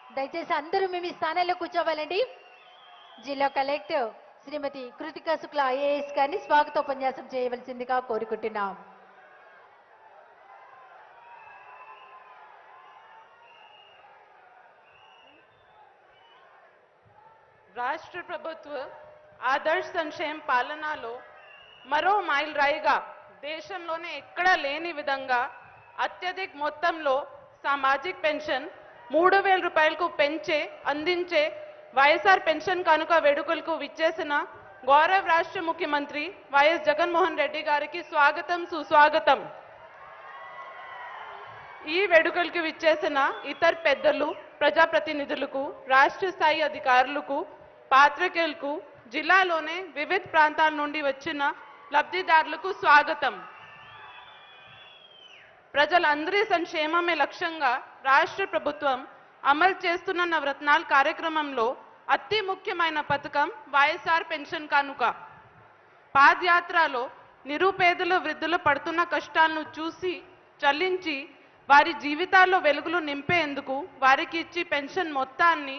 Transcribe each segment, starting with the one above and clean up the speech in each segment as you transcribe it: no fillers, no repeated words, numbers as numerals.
దయచేసి అందరూ మీ స్థానాల్లో కూర్చోవాలండి. జిల్లా కలెక్టర్ శ్రీమతి కృతికా శుక్లా ఐఏఎస్ గారిని స్వాగతోపన్యాసం చేయవలసిందిగా కోరుకుంటున్నాం. రాష్ట్ర ప్రభుత్వ ఆదర్శ సంక్షేమ పాలనలో మరో మైల్ రాయిగా దేశంలోనే ఎక్కడా లేని విధంగా అత్యధిక మొత్తంలో సామాజిక పెన్షన్ 3,000 రూపాయలకు అందించే వైఎస్ఆర్ పెన్షన్ కానుక వేడుకలకు విచ్చేసిన గౌరవ రాష్ట్ర ముఖ్యమంత్రి వైఎస్ జగన్మోహన్ రెడ్డి గారికి స్వాగతం సుస్వాగతం. ఈ వేడుకలకు విచ్చేసిన ఇతర పెద్దలు, ప్రజాప్రతినిధులకు, రాష్ట్ర స్థాయి అధికారులకు, పాత్రికేయులకు, జిల్లాలోనే వివిధ ప్రాంతాల నుండి వచ్చిన లబ్ధిదారులకు స్వాగతం. ప్రజలందరి సంక్షేమమే లక్ష్యంగా రాష్ట్ర ప్రభుత్వం అమలు చేస్తున్న నవరత్నాల కార్యక్రమంలో అతి ముఖ్యమైన పథకం వైఎస్ఆర్ పెన్షన్ కానుక. పాదయాత్రలో నిరుపేదలు, వృద్ధులు పడుతున్న కష్టాలను చూసి చలించి వారి జీవితాల్లో వెలుగులు నింపేందుకు వారికి ఇచ్చి పెన్షన్ మొత్తాన్ని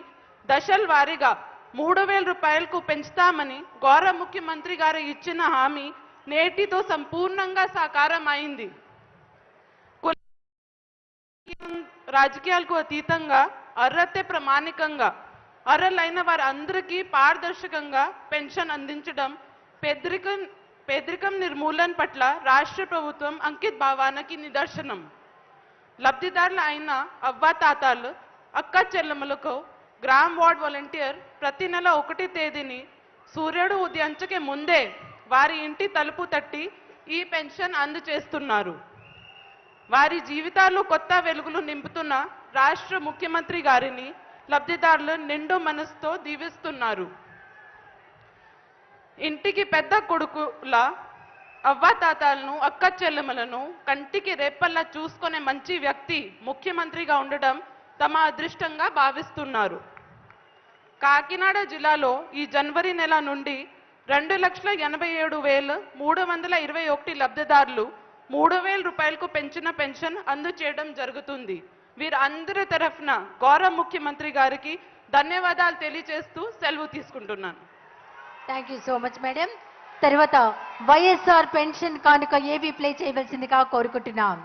దశల వారీగా 3,000 రూపాయలకు పెంచుతామని గౌరవ ముఖ్యమంత్రి గారు ఇచ్చిన హామీ నేటితో సంపూర్ణంగా సాకారం అయింది. రాజకీయాలకు అతీతంగా అర్హత ప్రామాణికంగా అర్హులైన వారందరికీ పారదర్శకంగా పెన్షన్ అందించడం పేదరికం నిర్మూలన పట్ల రాష్ట్ర ప్రభుత్వం అంకిత భావానికి నిదర్శనం. లబ్ధిదారులు అయిన అవ్వాతాతలు, అక్క చెల్లెమ్మలకు గ్రామ్ వార్డ్ వాలంటీర్ ప్రతి నెల 1వ తేదీని సూర్యుడు ఉదయించకే ముందే వారి ఇంటి తలుపు తట్టి ఈ పెన్షన్ అందజేస్తున్నారు. వారి జీవితాల్లో కొత్త వెలుగులు నింపుతున్న రాష్ట్ర ముఖ్యమంత్రి గారిని లబ్ధిదారులు నిండు మనసుతో దీవిస్తున్నారు. ఇంటికి పెద్ద కొడుకుల అవ్వాతాతలను, అక్క చెల్లెమ్మలను కంటికి రెప్పల్లా చూసుకునే మంచి వ్యక్తి ముఖ్యమంత్రిగా ఉండడం తమ అదృష్టంగా భావిస్తున్నారు. కాకినాడ జిల్లాలో ఈ జనవరి నెల నుండి 2,87,321 లబ్ధిదారులు 3,000 రూపాయలకు పెంచిన పెన్షన్ అందజేయడం జరుగుతుంది. వీరందరి తరఫున గౌరవ ముఖ్యమంత్రి గారికి ధన్యవాదాలు తెలియజేస్తూ సెలవు తీసుకుంటున్నాను. Thank you so much madam. తర్వాత వైఎస్ఆర్ పెన్షన్ కానుక ఏవి ప్లే చేయవలసిందిగా కోరుకుంటున్నాం.